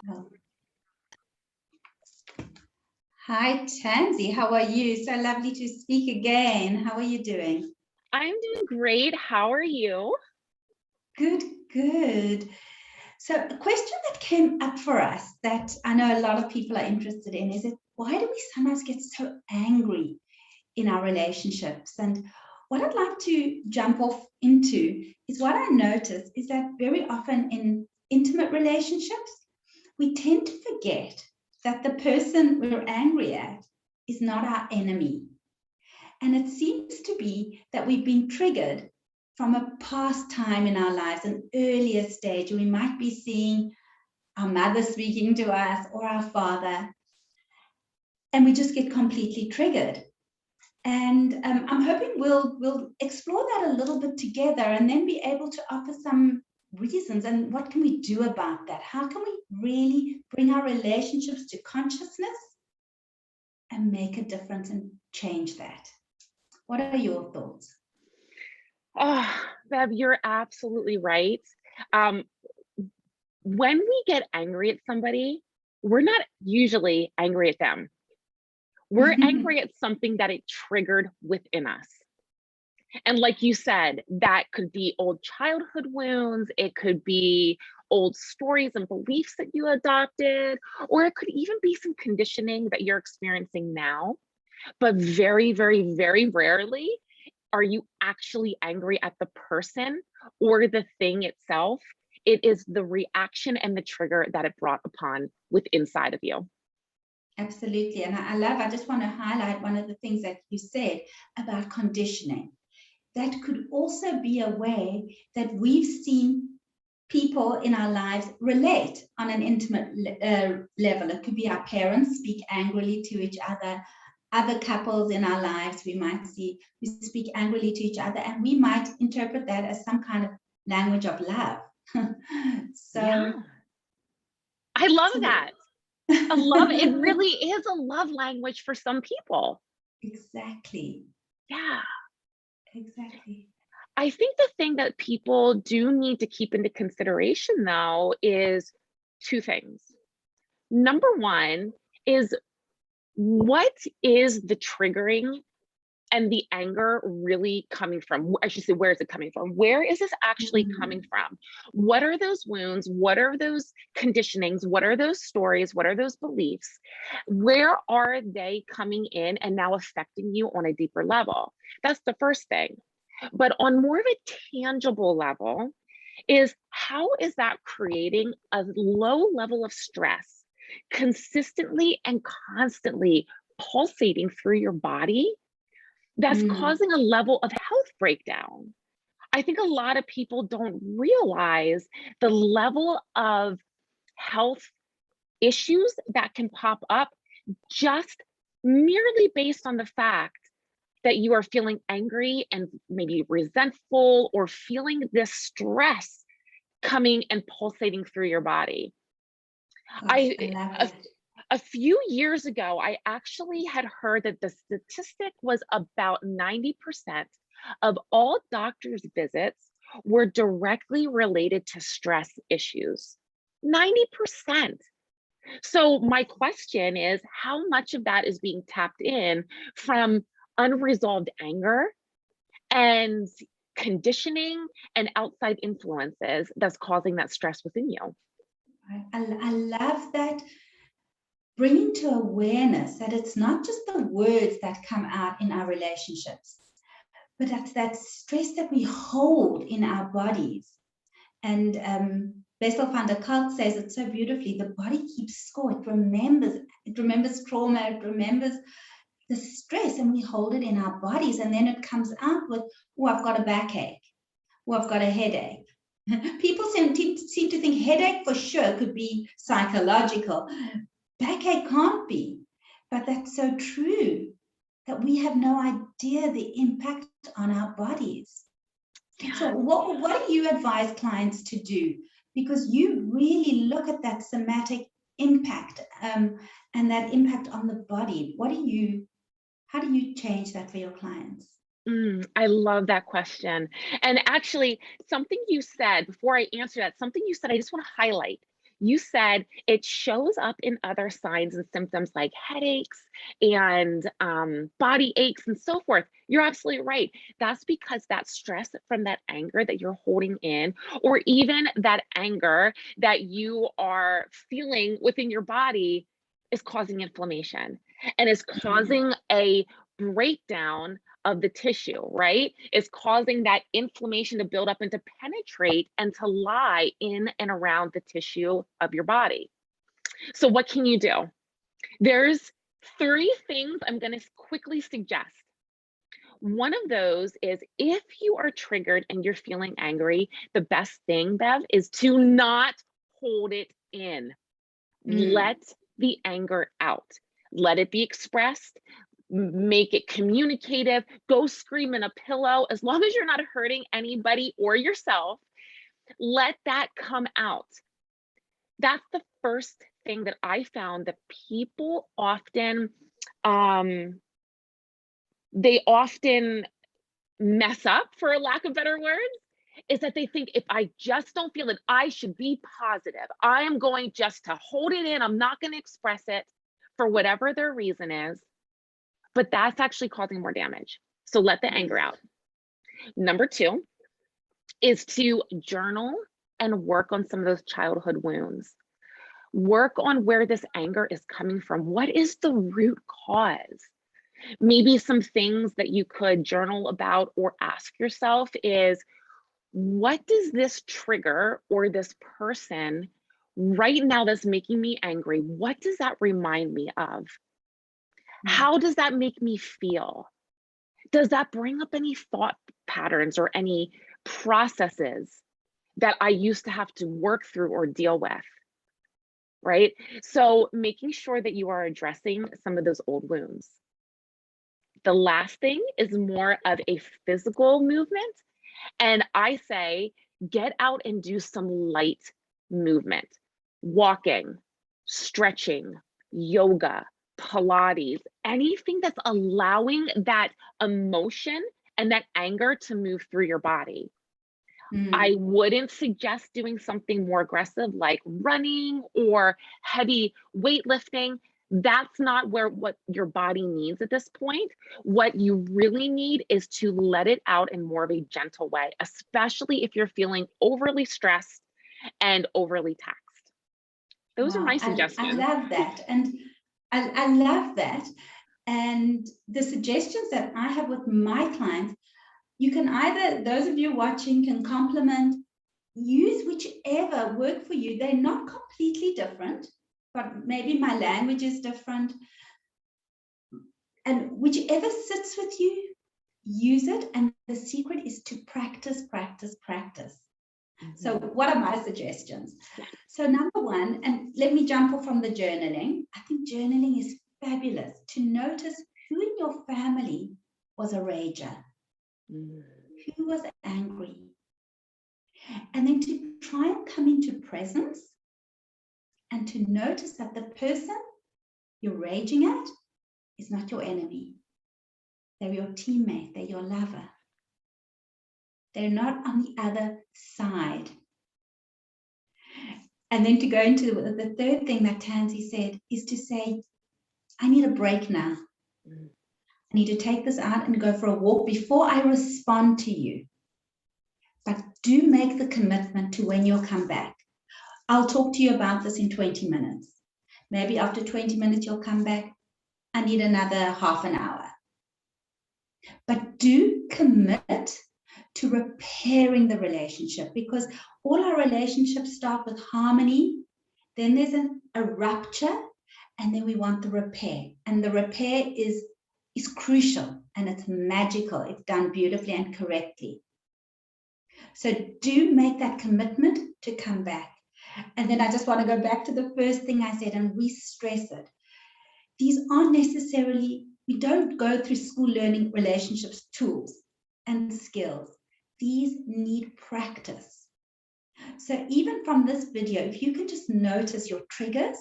Oh. Hi, Tansy. How are you? So lovely to speak again. How are you doing? I'm doing great. How are you? Good, good. So a question that came up for us that I know a lot of people are interested in is why do we sometimes get so angry in our relationships? And what I'd like to jump off into is what I notice is that very often in intimate relationships, we tend to forget that the person we're angry at is not our enemy. And it seems to be that we've been triggered from a past time in our lives, an earlier stage. We might be seeing our mother speaking to us or our father, and we just get completely triggered. And I'm hoping we'll explore that a little bit together and then be able to offer some reasons and what can we do about that? How can we really bring our relationships to consciousness and make a difference and change that? What are your thoughts? Oh, Bev, you're absolutely right. Um, when we get angry at somebody, we're not usually angry at them. We're angry at something that it triggered within us. And like you said, that could be old childhood wounds, it could be old stories and beliefs that you adopted, or it could even be some conditioning that you're experiencing now. But very, very, very rarely are you actually angry at the person or the thing itself. It is the reaction and the trigger that it brought upon with inside of you. Absolutely. And I just want to highlight one of the things that you said about conditioning. That could also be a way that we've seen people in our lives relate on an intimate level. It could be our parents speak angrily to each other couples in our lives, we might see, we speak angrily to each other, and we might interpret that as some kind of language of love. Yeah, so, I love so that. A love, it really is a love language for some people. exactly, Yeah. exactly. I think the thing that people do need to keep into consideration though is two things. Number one is, what is the triggering and the anger really coming from? I should say, where is it coming from? Where is this actually coming from? What are those wounds? What are those conditionings? What are those stories? What are those beliefs? Where are they coming in and now affecting you on a deeper level? That's the first thing. But on more of a tangible level, is how is that creating a low level of stress consistently and constantly pulsating through your body that's causing a level of health breakdown? I think a lot of people don't realize the level of health issues that can pop up just merely based on the fact that you are feeling angry and maybe resentful or feeling this stress coming and pulsating through your body. Gosh, I I love a, that. a few years ago, I actually had heard that the statistic was about 90% of all doctors' visits were directly related to stress issues. 90%. So my question is, how much of that is being tapped in from unresolved anger and conditioning and outside influences that's causing that stress within you? I love that bringing to awareness that it's not just the words that come out in our relationships, but that's that stress that we hold in our bodies. And Bessel van der Kolk says it so beautifully, the body keeps score, it remembers trauma, it remembers the stress, and we hold it in our bodies, and then it comes out with, oh, I've got a backache, oh, I've got a headache. People seem to think headache for sure could be psychological. Backache can't be, but that's so true that we have no idea the impact on our bodies. Yeah. So what do you advise clients to do? Because you really look at that somatic impact and that impact on the body. How do you change that for your clients? I love that question. And actually, something you said before I answer that, something you said, I just want to highlight. You said it shows up in other signs and symptoms like headaches and body aches and so forth. You're absolutely right. That's because that stress from that anger that you're holding in, or even that anger that you are feeling within your body, is causing inflammation and is causing a breakdown of the tissue, right? Is causing that inflammation to build up and to penetrate and to lie in and around the tissue of your body. So what can you do? There's 3 things I'm going to quickly suggest. One of those is, if you are triggered and you're feeling angry, the best thing, Bev, is to not hold it in. Let the anger out. Let it be expressed. Make it communicative. Go scream in a pillow. As long as you're not hurting anybody or yourself, let that come out. That's the first thing that I found that people often, they often mess up, for a lack of better words, is that they think, if I just don't feel it, I should be positive. I am going just to hold it in. I'm not going to express it, for whatever their reason is. But that's actually causing more damage. So let the anger out. Number 2 is to journal and work on some of those childhood wounds. Work on where this anger is coming from. What is the root cause? Maybe some things that you could journal about or ask yourself is, what does this trigger or this person right now that's making me angry, what does that remind me of? How does that make me feel? Does that bring up any thought patterns or any processes that I used to have to work through or deal with? Right? So making sure that you are addressing some of those old wounds. The last thing is more of a physical movement. And I say, get out and do some light movement, walking, stretching, yoga, Pilates, anything that's allowing that emotion and that anger to move through your body. I wouldn't suggest doing something more aggressive like running or heavy weightlifting. That's not what your body needs at this point. What you really need is to let it out in more of a gentle way, especially if you're feeling overly stressed and overly taxed. Those are my Wow, I suggestions. love that. And I love that. And the suggestions that I have with my clients, you can either, those of you watching can compliment, use whichever work for you. They're not completely different, but maybe my language is different. And whichever sits with you, use it. And the secret is to practice, practice, practice. So what are my suggestions? So number 1, and let me jump off from the journaling. I think journaling is fabulous, to notice who in your family was a rager, who was angry, and then to try and come into presence and to notice that the person you're raging at is not your enemy. They're your teammate, they're your lover. They're not on the other side. And then to go into the third thing that Tansy said is to say, I need a break now. I need to take this out and go for a walk before I respond to you. But do make the commitment to when you'll come back. I'll talk to you about this in 20 minutes. Maybe after 20 minutes, you'll come back. I need another half an hour. But do commit to repairing the relationship, because all our relationships start with harmony. Then there's a rupture, and then we want the repair. And the repair is crucial, and it's magical if done beautifully and correctly. So do make that commitment to come back. And then I just want to go back to the first thing I said and re-stress it. These aren't necessarily, we don't go through school learning relationships tools and skills. These need practice. So even from this video, if you can just notice your triggers,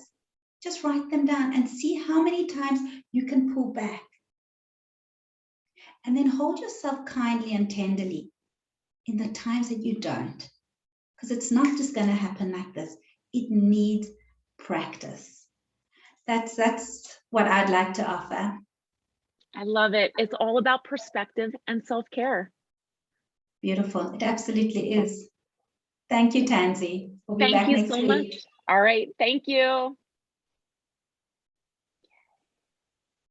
just write them down and see how many times you can pull back. And then hold yourself kindly and tenderly in the times that you don't. Because it's not just going to happen like this. it needs practice. That's what I'd like to offer. I love it. It's all about perspective and self-care. Beautiful. It absolutely is. Thank you, Tansy. We'll be Thank back you next so week. much. All right. Thank you.